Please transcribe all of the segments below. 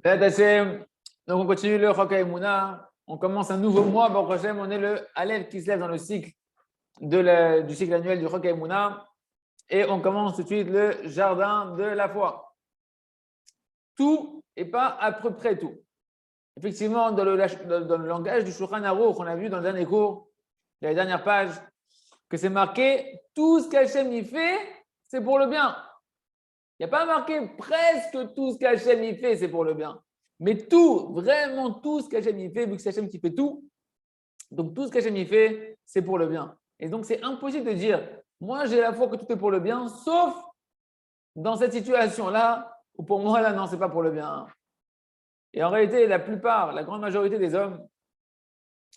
Béat Hashem. Donc, on continue le Chok HaEmuna. On commence un nouveau mois. Baruch Hashem, on est le Aleph qui se lève dans le cycle du cycle annuel du Chok HaEmuna. Et on commence tout de suite le jardin de la foi. Tout et pas à peu près tout. Effectivement, dans le langage du Shulchan Aruch, on a vu dans le dernier cours, dans les dernières pages, que c'est marqué tout ce qu'Hachem y fait, c'est pour le bien. Il n'y a pas marqué presque tout ce qu'Hachem y fait, c'est pour le bien. Mais tout, vraiment tout ce qu'Hachem y fait, vu que c'est Hachem qui fait tout, donc tout ce qu'Hachem y fait, c'est pour le bien. Et donc c'est impossible de dire, moi j'ai la foi que tout est pour le bien, sauf dans cette situation-là, où pour moi là, non, c'est pas pour le bien. Et en réalité, la plupart, la grande majorité des hommes,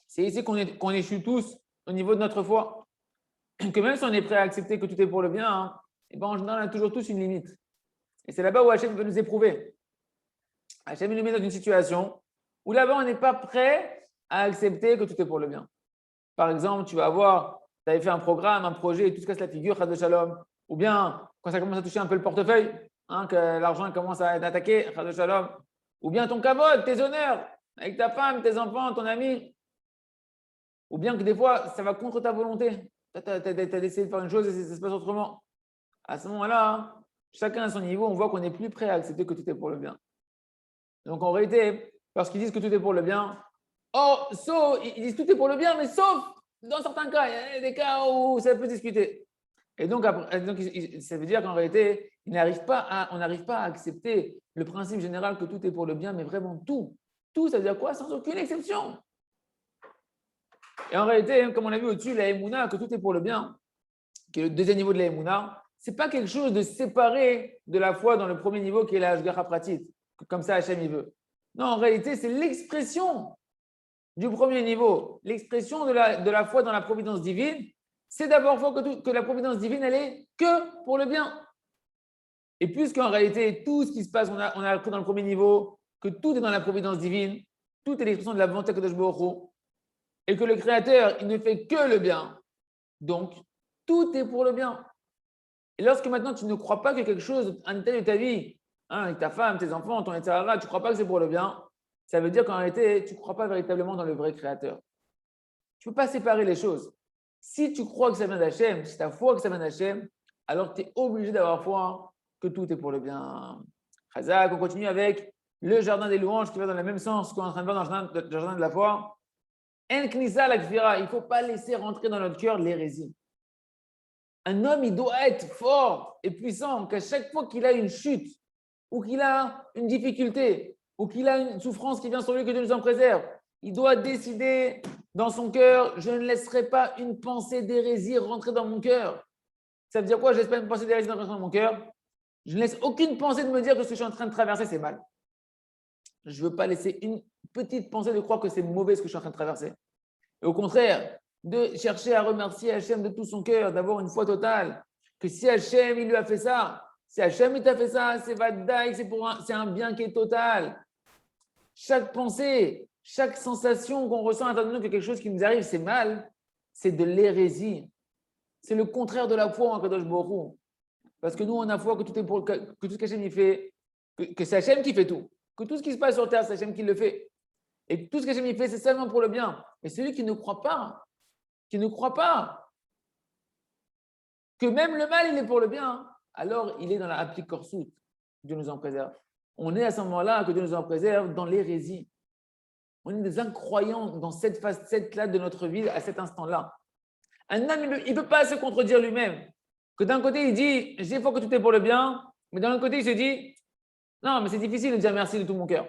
c'est ici qu'on échoue tous au niveau de notre foi. Que même si on est prêt à accepter que tout est pour le bien, et ben en général, on a toujours tous une limite. Et c'est là-bas où Hachem veut nous éprouver. Hachem nous met dans une situation où là-bas, on n'est pas prêt à accepter que tout est pour le bien. Par exemple, tu avais fait un programme, un projet, et tout se casse la figure, Chas de Shalom. Ou bien, quand ça commence à toucher un peu le portefeuille, que l'argent commence à être attaqué, Chas de Shalom. Ou bien ton kavod, tes honneurs, avec ta femme, tes enfants, ton ami. Ou bien que des fois, ça va contre ta volonté. Tu as décidé de faire une chose et ça se passe autrement. À ce moment-là, chacun à son niveau, on voit qu'on n'est plus prêt à accepter que tout est pour le bien. Donc en réalité, lorsqu'ils disent que tout est pour le bien, ils disent tout est pour le bien, mais sauf dans certains cas, il y a des cas où ça peut discuter. Et donc, ça veut dire qu'en réalité, on n'arrive pas à accepter le principe général que tout est pour le bien, mais vraiment tout. Tout, ça veut dire quoi? Sans aucune exception. Et en réalité, comme on l'a vu au-dessus, la Emouna, que tout est pour le bien, qui est le deuxième niveau de la Emouna, ce n'est pas quelque chose de séparé de la foi dans le premier niveau qui est la Hashgacha Pratit, comme ça Hachem il veut. Non, en réalité, c'est l'expression du premier niveau. L'expression de la foi dans la providence divine, c'est d'abord que la providence divine, elle est que pour le bien. Et puisqu'en réalité, tout ce qui se passe, on a appris dans le premier niveau, que tout est dans la providence divine, tout est l'expression de la volonté de Kadosh Baruch Hu, et que le Créateur, il ne fait que le bien. Donc, tout est pour le bien. Et lorsque maintenant tu ne crois pas que quelque chose, un détail de ta vie, avec ta femme, tes enfants, ton etc., tu ne crois pas que c'est pour le bien, ça veut dire qu'en réalité, tu ne crois pas véritablement dans le vrai Créateur. Tu ne peux pas séparer les choses. Si tu crois que ça vient d'Hachem, si tu as foi que ça vient d'Hachem, alors tu es obligé d'avoir foi que tout est pour le bien. Chazak, on continue avec le jardin des louanges qui va dans le même sens qu'on est en train de voir dans le jardin de la foi. En knisa la kfira, il ne faut pas laisser rentrer dans notre cœur l'hérésie. Un homme, il doit être fort et puissant, qu'à chaque fois qu'il a une chute, ou qu'il a une difficulté, ou qu'il a une souffrance qui vient sur lui, que Dieu nous en préserve, il doit décider dans son cœur, je ne laisserai pas une pensée d'hérésie rentrer dans mon cœur. Ça veut dire quoi? Je ne laisse pas une pensée d'hérésie rentrer dans mon cœur. Je ne laisse aucune pensée de me dire que ce que je suis en train de traverser, c'est mal. Je ne veux pas laisser une petite pensée de croire que c'est mauvais ce que je suis en train de traverser. Et au contraire, de chercher à remercier Hachem de tout son cœur, d'avoir une foi totale, que si Hachem il lui a fait ça, si Hachem il t'a fait ça, c'est vadaï, c'est un bien qui est total. Chaque pensée, chaque sensation qu'on ressent à l'intérieur de nous que quelque chose qui nous arrive, c'est mal, c'est de l'hérésie. C'est le contraire de la foi en Kadosh Baruch Hu. Parce que nous, on a foi que tout est pour que tout ce qu'Hachem il fait, que c'est Hachem qui fait tout, que tout ce qui se passe sur terre, c'est Hachem qui le fait. Et tout ce que j'ai fait, c'est seulement pour le bien. Et celui qui ne croit pas, que même le mal, il est pour le bien, alors il est dans la applique korsout. Dieu nous en préserve. On est à ce moment-là, que Dieu nous en préserve, dans l'hérésie. On est des incroyants dans cette facette-là de notre vie, à cet instant-là. Un homme, il ne peut pas se contredire lui-même. Que d'un côté, il dit, j'ai foi que tout est pour le bien, mais d'un autre côté, il se dit, non, mais c'est difficile de dire merci de tout mon cœur.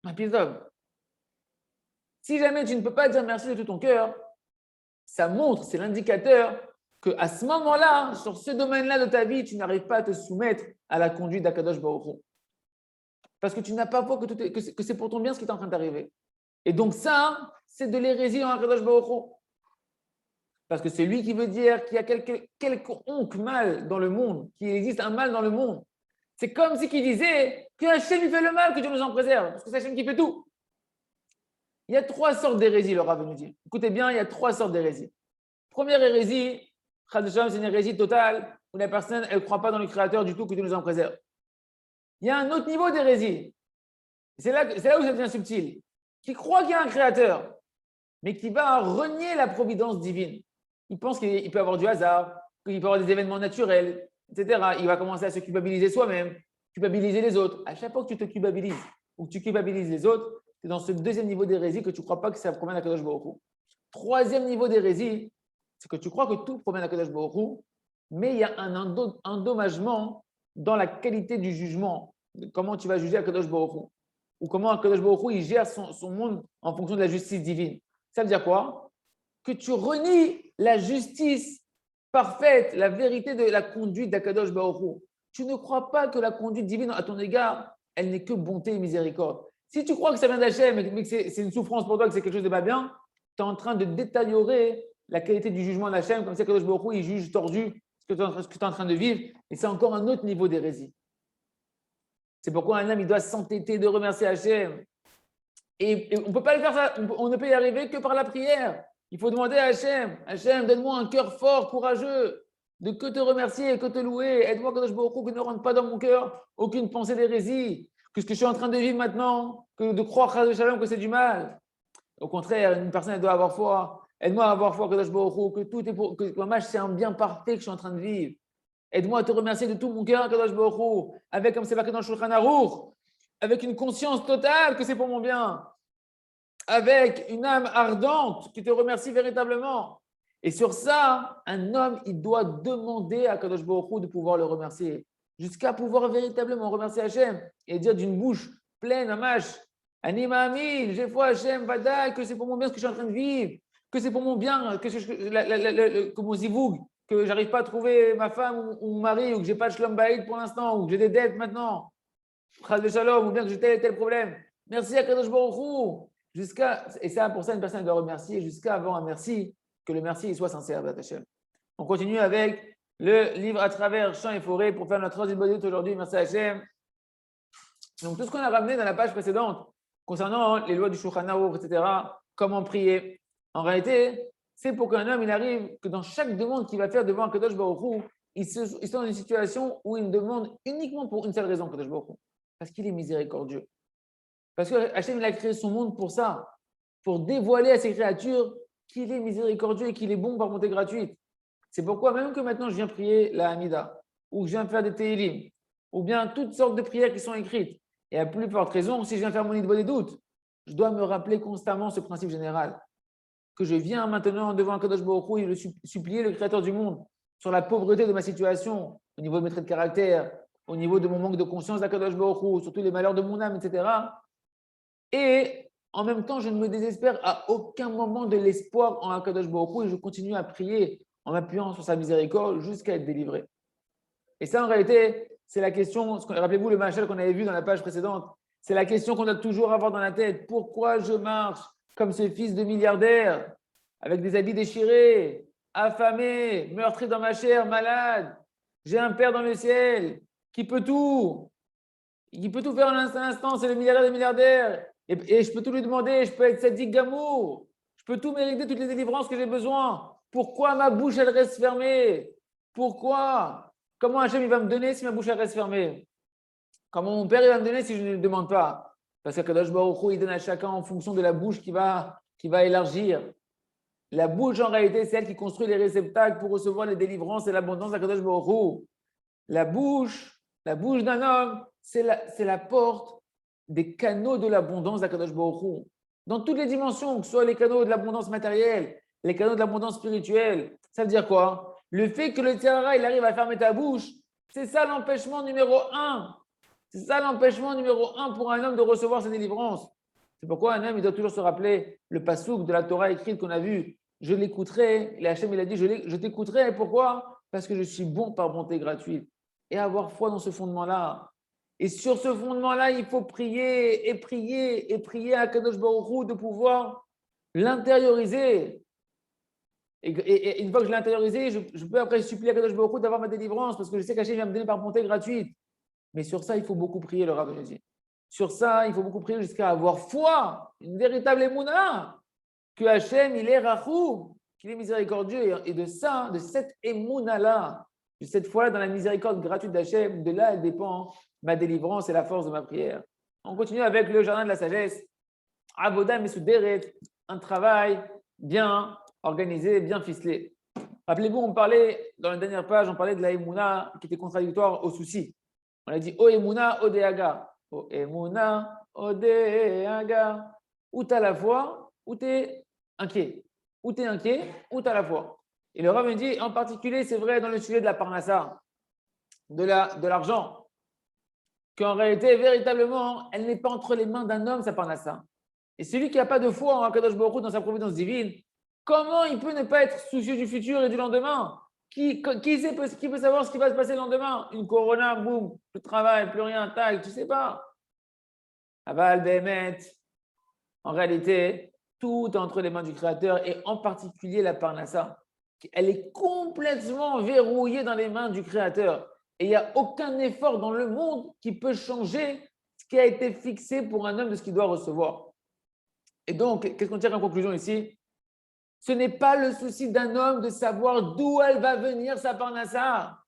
Un d'homme. Si jamais tu ne peux pas dire merci de tout ton cœur, ça montre, c'est l'indicateur qu'à ce moment-là, sur ce domaine-là de ta vie, tu n'arrives pas à te soumettre à la conduite d'Akadosh Baruch Hu. Parce que tu n'as pas foi que c'est pour ton bien ce qui est en train d'arriver. Et donc ça, c'est de l'hérésie en Akadosh Baruch Hu. Parce que c'est lui qui veut dire qu'il y a quelconque mal dans le monde, qu'il existe un mal dans le monde. C'est comme si il disait que Hachem il fait le mal, que Dieu nous en préserve, parce que c'est Hachem qui fait tout. Il y a trois sortes d'hérésie, le Rav nous dit. Écoutez bien, il y a trois sortes d'hérésie. Première hérésie, c'est une hérésie totale où la personne, elle ne croit pas dans le Créateur du tout, que Dieu nous en préserve. Il y a un autre niveau d'hérésie. C'est là où ça devient subtil. Qui croit qu'il y a un créateur, mais qui va renier la providence divine. Il pense qu'il peut avoir du hasard, qu'il peut avoir des événements naturels, etc. Il va commencer à se culpabiliser soi-même, culpabiliser les autres. À chaque fois que tu te culpabilises ou que tu culpabilises les autres, c'est dans ce deuxième niveau d'hérésie que tu ne crois pas que ça provient d'Akadosh Baruch Hu. Troisième niveau d'hérésie, c'est que tu crois que tout provient d'Akadosh Baruch Hu, mais il y a un endommagement dans la qualité du jugement. Comment tu vas juger Akadosh Baruch Hu, ou comment Akadosh Baruch Hu il gère son monde en fonction de la justice divine. Ça veut dire quoi? Que tu renies la justice parfaite, la vérité de la conduite d'Akadosh Baruch Hu. Tu ne crois pas que la conduite divine à ton égard, elle n'est que bonté et miséricorde. Si tu crois que ça vient d'Hachem, mais que c'est une souffrance pour toi, que c'est quelque chose de pas bien, tu es en train de détériorer la qualité du jugement d'Hachem, comme ça Akadosh Baruch Hu, il juge tordu ce que tu es en train de vivre, et c'est encore un autre niveau d'hérésie. C'est pourquoi un homme, il doit s'entêter de remercier Hachem. Et on ne peut pas le faire ça, on ne peut y arriver que par la prière. Il faut demander à Hachem, Hachem, donne-moi un cœur fort, courageux, de que te remercier, que te louer. Aide-moi, Kadosh Baruch Hu, que ne rentre pas dans mon cœur aucune pensée d'hérésie, que ce que je suis en train de vivre maintenant, que de croire que c'est du mal. Au contraire, une personne, elle doit avoir foi. Aide-moi à avoir foi, Kadosh Baruch Hu, que tout est pour, que c'est un bien parfait que je suis en train de vivre. Aide-moi à te remercier de tout mon cœur, Kadosh Baruch Hu, avec, comme c'est marqué dans le Shulchan Aruch, avec une conscience totale que c'est pour mon bien, avec une âme ardente qui te remercie véritablement. Et sur ça, un homme, il doit demander à Kadosh Baruch Hu de pouvoir le remercier, jusqu'à pouvoir véritablement remercier Hachem et dire d'une bouche pleine, Amash, Anima Amil, j'ai foi Hachem, Vadaï, que c'est pour mon bien ce que je suis en train de vivre, que c'est pour mon bien, que mon zivoug, que j'arrive pas à trouver ma femme ou mon mari, ou que j'ai pas de shlom baïd pour l'instant, ou que j'ai des dettes maintenant, Chas de shalom, ou bien que j'ai tel et tel problème. Merci à Kadosh Baruch Hu. Et ça, pour ça, une personne doit remercier jusqu'à avoir un merci, que le merci soit sincère, Hachem. On continue avec le livre à travers champs et forêts pour faire notre troisième bonne aujourd'hui. Merci Hachem. Donc, tout ce qu'on a ramené dans la page précédente concernant les lois du Shulchan Aruch, etc., comment prier, en réalité, c'est pour qu'un homme, il arrive, que dans chaque demande qu'il va faire devant un Kadosh Baruch Hu, il soit dans une situation où il demande uniquement pour une seule raison, Kadosh Baruch Hu, parce qu'il est miséricordieux. Parce que Hachem, il a créé son monde pour ça, pour dévoiler à ses créatures qu'il est miséricordieux et qu'il est bon par bonté gratuite. C'est pourquoi, même que maintenant je viens prier la Hamida, ou que je viens faire des Tehillim, ou bien toutes sortes de prières qui sont écrites, et à plus forte raison, si je viens faire mon idée des doutes, je dois me rappeler constamment ce principe général, que je viens maintenant devant un Kadosh Baruch Hu et le supplier le Créateur du monde sur la pauvreté de ma situation, au niveau de mes traits de caractère, au niveau de mon manque de conscience d'Akadosh Baruch Hu, surtout les malheurs de mon âme, etc. Et en même temps, je ne me désespère à aucun moment de l'espoir en Akadosh Baruch Hu et je continue à prier en m'appuyant sur sa miséricorde jusqu'à être délivré. Et ça, en réalité, c'est la question, rappelez-vous le machal qu'on avait vu dans la page précédente, c'est la question qu'on doit toujours avoir dans la tête. Pourquoi je marche comme ce fils de milliardaire, avec des habits déchirés, affamé, meurtri dans ma chair, malade? J'ai un Père dans le ciel qui peut tout faire en un instant, c'est le milliardaire des milliardaires. Et je peux tout lui demander, je peux être sadique gamour, je peux tout mériter, toutes les délivrances que j'ai besoin. Pourquoi ma bouche, elle reste fermée? Pourquoi? Comment Hachem, il va me donner si ma bouche, elle reste fermée? Comment mon Père, il va me donner si je ne lui demande pas? Parce que Kadosh Baruch Hu, il donne à chacun en fonction de la bouche qui va élargir. La bouche, en réalité, c'est elle qui construit les réceptacles pour recevoir les délivrances et l'abondance de Kadosh Baruch Hu. La bouche d'un homme, c'est la porte des canaux de l'abondance d'Akadosh Baruch Hu. Dans toutes les dimensions, que ce soit les canaux de l'abondance matérielle, les canaux de l'abondance spirituelle. Ça veut dire quoi? Le fait que le Tzara, il arrive à fermer ta bouche, c'est ça l'empêchement numéro un. C'est ça l'empêchement numéro un pour un homme de recevoir ses délivrances. C'est pourquoi un homme, il doit toujours se rappeler le passouk de la Torah écrite qu'on a vu. Je l'écouterai. Et Hachem, il a dit, je t'écouterai. Pourquoi? Parce que je suis bon par bonté gratuite. Et avoir foi dans ce fondement-là. Et sur ce fondement-là, il faut prier et prier et prier à Kadosh Baruch Hu de pouvoir l'intérioriser. Et une fois que je l'ai intériorisé, je peux après supplier à Kadosh Baruch Hu d'avoir ma délivrance parce que je sais qu'Hachem va me donner par bonté gratuite. Mais sur ça, il faut beaucoup prier, le Rav nous dit. Sur ça, il faut beaucoup prier jusqu'à avoir foi, une véritable émouna, que Hachem, il est rachou, qu'il est miséricordieux. Et de ça, de cette émouna-là, de cette foi-là dans la miséricorde gratuite d'Hachem, de là, elle dépend ma délivrance et la force de ma prière. On continue avec le jardin de la sagesse. Avoda Mesuderet, un travail bien organisé, bien ficelé. Rappelez-vous, on parlait, dans la dernière page, on parlait de la Emouna qui était contradictoire au souci. On a dit O Emouna, O Deaga. O Emouna, O Deaga. Ou tu as la foi, ou tu es inquiet. Ou tu es inquiet, ou tu as la foi. Et le Rav me dit, en particulier, c'est vrai dans le sujet de la parnassa, de l'argent, qu'en réalité, véritablement, elle n'est pas entre les mains d'un homme, sa parnassa. Et celui qui n'a pas de foi en Akadosh Baruch Hu, dans sa providence divine, comment il peut ne pas être soucieux du futur et du lendemain? Qui peut savoir ce qui va se passer le lendemain? Une corona, boum, plus de travail, plus rien, tac, tu ne sais pas. Aval, Behemet, en réalité, tout est entre les mains du Créateur et en particulier la parnassa. Elle est complètement verrouillée dans les mains du Créateur. Et il n'y a aucun effort dans le monde qui peut changer ce qui a été fixé pour un homme de ce qu'il doit recevoir. Et donc, qu'est-ce qu'on tire en conclusion ici? Ce n'est pas le souci d'un homme de savoir d'où elle va venir sa parnassa.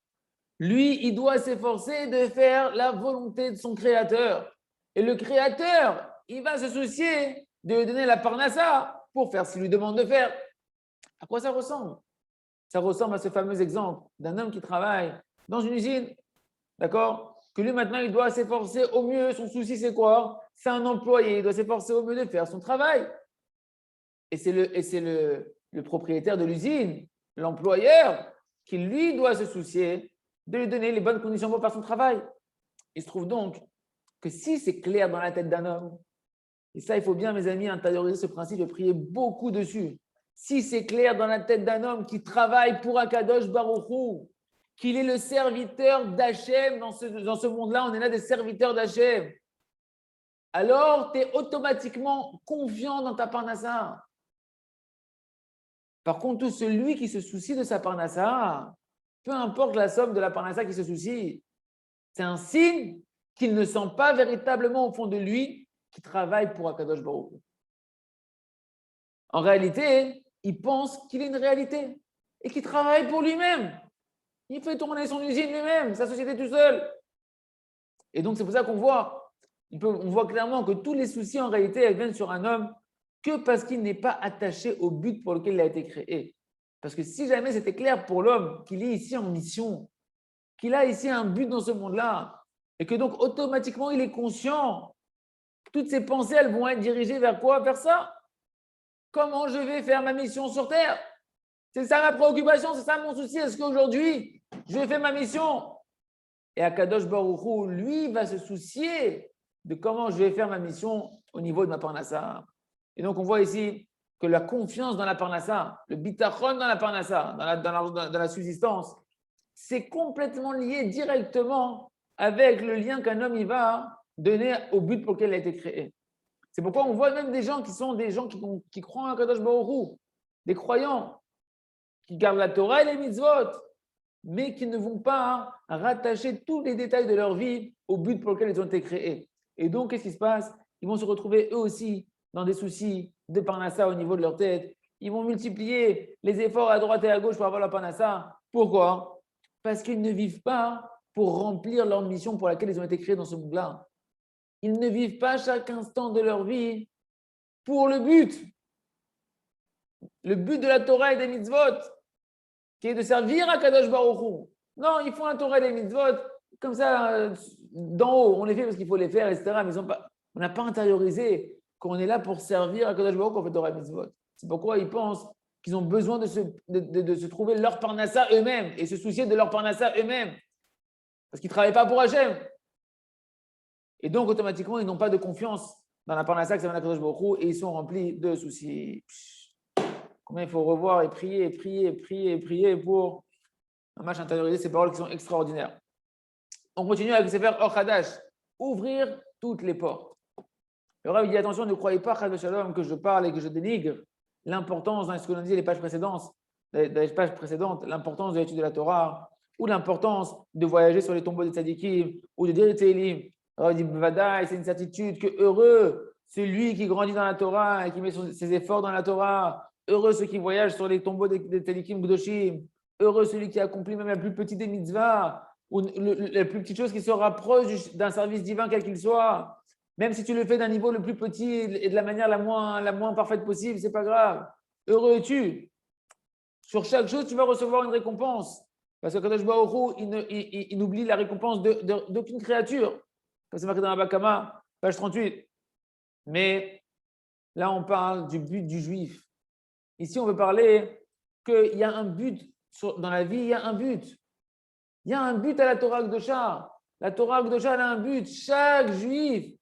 Lui, il doit s'efforcer de faire la volonté de son Créateur. Et le Créateur, il va se soucier de lui donner la parnassa pour faire ce qu'il lui demande de faire. À quoi ça ressemble? Ça ressemble à ce fameux exemple d'un homme qui travaille dans une usine, d'accord? Que lui, maintenant, il doit s'efforcer au mieux. Son souci, c'est quoi? C'est un employé. Il doit s'efforcer au mieux de faire son travail. Et c'est le propriétaire de l'usine, l'employeur, qui, lui, doit se soucier de lui donner les bonnes conditions pour faire son travail. Il se trouve donc que si c'est clair dans la tête d'un homme, et ça, il faut bien, mes amis, intérioriser ce principe et prier beaucoup dessus. Si c'est clair dans la tête d'un homme qui travaille pour Akadosh Baruch Hu, qu'il est le serviteur d'Hachem dans ce monde-là, on est là des serviteurs d'Hachem, alors tu es automatiquement confiant dans ta parnassa. Par contre, tout celui qui se soucie de sa parnassa, peu importe la somme de la parnassa qui se soucie, c'est un signe qu'il ne sent pas véritablement au fond de lui qu'il travaille pour Akadosh Baruch Hu. En réalité, il pense qu'il est une réalité et qu'il travaille pour lui-même. Il fait tourner son usine lui-même, sa société tout seul. Et donc, c'est pour ça qu'on voit, on voit clairement que tous les soucis, en réalité, elles viennent sur un homme que parce qu'il n'est pas attaché au but pour lequel il a été créé. Parce que si jamais c'était clair pour l'homme qu'il est ici en mission, qu'il a ici un but dans ce monde-là, et que donc automatiquement il est conscient, toutes ses pensées, elles vont être dirigées vers quoi? Vers ça. Comment je vais faire ma mission sur Terre? C'est ça ma préoccupation, c'est ça mon souci. Est-ce qu'aujourd'hui, je vais faire ma mission? Et Akadosh Baruch Hu, lui, va se soucier de comment je vais faire ma mission au niveau de ma parnassa. Et donc, on voit ici que la confiance dans la parnassa, le bitachon dans la parnassa, dans la subsistance, c'est complètement lié directement avec le lien qu'un homme il va donner au but pour lequel il a été créé. C'est pourquoi on voit même des gens qui sont des gens qui croient en Akadosh Baruch Hu, des croyants, qui gardent la Torah et les mitzvot, mais qui ne vont pas rattacher tous les détails de leur vie au but pour lequel ils ont été créés. Et donc, qu'est-ce qui se passe? Ils vont se retrouver eux aussi dans des soucis de parnassa au niveau de leur tête. Ils vont multiplier les efforts à droite et à gauche pour avoir la parnassa. Pourquoi? Parce qu'ils ne vivent pas pour remplir leur mission pour laquelle ils ont été créés dans ce monde-là. Ils ne vivent pas chaque instant de leur vie pour le but. Le but de la Torah et des mitzvot, qui est de servir à Kadosh Baruch Hu. Non, ils font la Torah et les mitzvot comme ça, d'en haut. On les fait parce qu'il faut les faire, etc. Mais on n'a pas intériorisé qu'on est là pour servir à Kadosh Baruch Hu, qu'on fait Torah et mitzvot. C'est pourquoi ils pensent qu'ils ont besoin de se trouver leur parnassa eux-mêmes et se soucier de leur parnassa eux-mêmes. Parce qu'ils ne travaillent pas pour Hachem. Et donc, automatiquement, ils n'ont pas de confiance dans la parnassa que ça vient d'Akadosh Baruch Hu et ils sont remplis de soucis. Combien il faut revoir et prier pour un match intérioriser ces paroles qui sont extraordinaires. On continue avec le Sefer Or Hadash, ouvrir toutes les portes. Le Rav dit attention, ne croyez pas, Chas v'Shalom, que je parle et que je dénigre l'importance, dans ce que l'on dit les pages précédentes, l'importance de l'étude de la Torah, ou l'importance de voyager sur les tombeaux des tzadikim, ou de dire les Télim. Le Rav dit Vadaï, c'est une certitude que heureux celui qui grandit dans la Torah et qui met ses efforts dans la Torah. Heureux ceux qui voyagent sur les tombeaux des Tzadikim Gdoshim. Heureux celui qui accomplit même la plus petite des mitzvahs ou la plus petite chose qui se rapproche d'un service divin quel qu'il soit. Même si tu le fais d'un niveau le plus petit et de la manière la moins parfaite possible, ce n'est pas grave. Heureux es-tu. Sur chaque chose, tu vas recevoir une récompense. Parce que Kadosh Baruch Hu, il n'oublie la récompense d'aucune créature. Comme c'est marqué dans la Bakama, page 38. Mais là, on parle du but du juif. Ici, on veut parler qu'il y a un but dans la vie, il y a un but. Il y a un but à la Torah Kdosha. La Torah Kdosha, elle a un but. Chaque juif,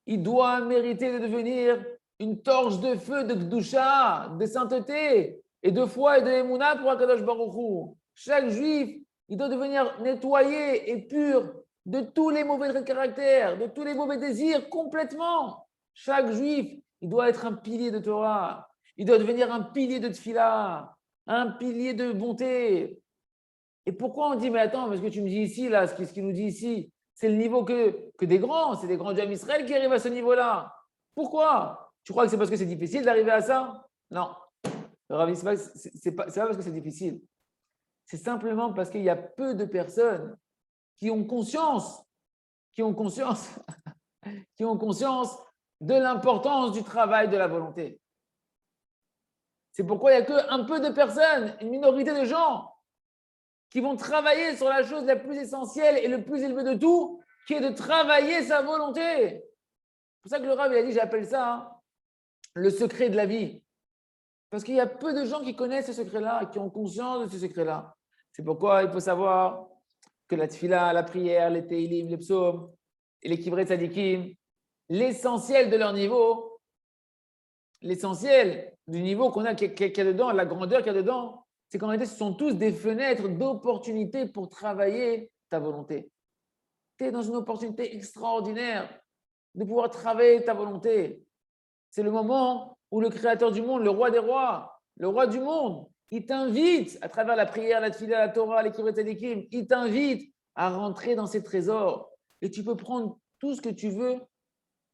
il doit mériter de devenir une torche de feu de Kdusha, de sainteté, et de foi et de émouna pour Akadosh Baruch Hu. Chaque juif, il doit devenir nettoyé et pur de tous les mauvais caractères, de tous les mauvais désirs, complètement. Chaque juif, il doit être un pilier de Torah. Il doit devenir un pilier de Tfila, un pilier de bonté. Et pourquoi on dit, mais attends, mais ce que tu me dis ici, là, ce qu'il nous dit ici, c'est le niveau que des grands, c'est des grands dieux Israël qui arrivent à ce niveau-là. Pourquoi? Tu crois que c'est parce que c'est difficile d'arriver à ça? Non. C'est pas parce que c'est difficile. C'est simplement parce qu'il y a peu de personnes qui ont conscience, qui ont conscience de l'importance du travail de la volonté. C'est pourquoi il n'y a qu'un peu de personnes, une minorité de gens qui vont travailler sur la chose la plus essentielle et le plus élevé de tout, qui est de travailler sa volonté. C'est pour ça que le Rav il a dit, j'appelle ça le secret de la vie. Parce qu'il y a peu de gens qui connaissent ce secret-là, qui ont conscience de ce secret-là. C'est pourquoi il faut savoir que la tfila, la prière, les teilim, les psaumes et les kivrei tzadikim, l'essentiel de leur niveau, l'essentiel du niveau qu'il y a dedans, la grandeur qu'il y a dedans, c'est qu'en réalité, ce sont tous des fenêtres d'opportunités pour travailler ta volonté. Tu es dans une opportunité extraordinaire de pouvoir travailler ta volonté. C'est le moment où le créateur du monde, le roi des rois, le roi du monde, il t'invite, à travers la prière, la tefila, la Torah, les kivrei tzadikim, il t'invite à rentrer dans ses trésors. Et tu peux prendre tout ce que tu veux,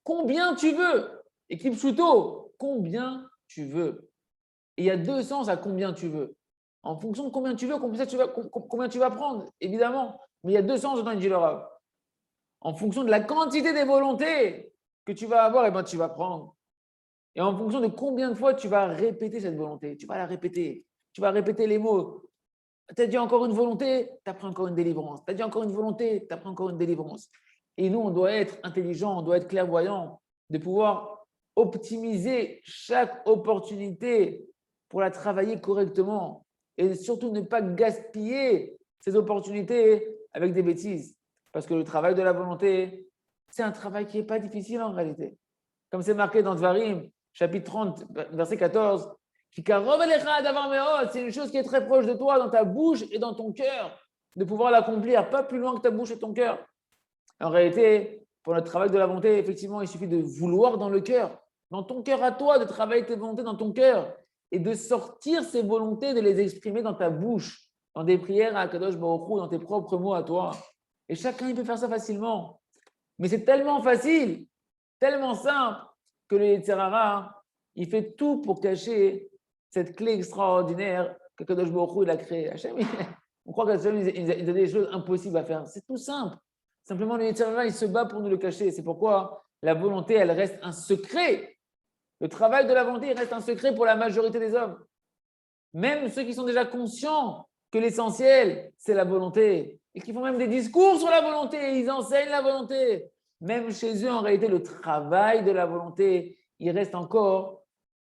combien tu veux. Et Kipchuto, combien tu veux. Et il y a deux sens à combien tu veux. En fonction de combien tu veux, combien tu vas prendre, évidemment. Mais il y a deux sens dans une Rav. En fonction de la quantité des volontés que tu vas avoir, et ben tu vas prendre. Et en fonction de combien de fois tu vas répéter cette volonté, tu vas la répéter. Tu vas répéter les mots. Tu as dit encore une volonté, tu apprends encore une délivrance. Tu as dit encore une volonté, tu apprends encore une délivrance. Et nous, on doit être intelligent, on doit être clairvoyant, de pouvoir optimiser chaque opportunité pour la travailler correctement. Et surtout ne pas gaspiller ces opportunités avec des bêtises. Parce que le travail de la volonté, c'est un travail qui n'est pas difficile en réalité. Comme c'est marqué dans Dvarim, chapitre 30, verset 14, c'est une chose qui est très proche de toi, dans ta bouche et dans ton cœur, de pouvoir l'accomplir, pas plus loin que ta bouche et ton cœur. En réalité, pour le travail de la volonté, effectivement, il suffit de vouloir dans le cœur, dans ton cœur à toi, de travailler tes volontés dans ton cœur et de sortir ces volontés, de les exprimer dans ta bouche, dans des prières à Kadosh Baruch Hu, dans tes propres mots à toi. Et chacun, il peut faire ça facilement. Mais c'est tellement facile, tellement simple, que le Yetzer Hara, il fait tout pour cacher cette clé extraordinaire que Kadosh Baruch Hu il a créée. On croit qu'Hachem, il a des choses impossibles à faire. C'est tout simple. Simplement, le Yetzer Hara, il se bat pour nous le cacher. C'est pourquoi la volonté, elle reste un secret. Le travail de la volonté, il reste un secret pour la majorité des hommes. Même ceux qui sont déjà conscients que l'essentiel, c'est la volonté. Et qui font même des discours sur la volonté. Ils enseignent la volonté. Même chez eux, en réalité, le travail de la volonté, il reste encore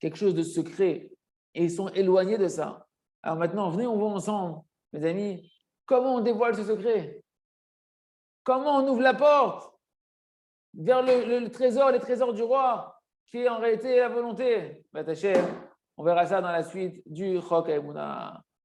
quelque chose de secret. Et ils sont éloignés de ça. Alors maintenant, venez, on voit ensemble, mes amis, comment on dévoile ce secret? Comment on ouvre la porte vers le trésor, les trésors du roi, qui est en réalité la volonté? On verra ça dans la suite du Chok HaEmunah.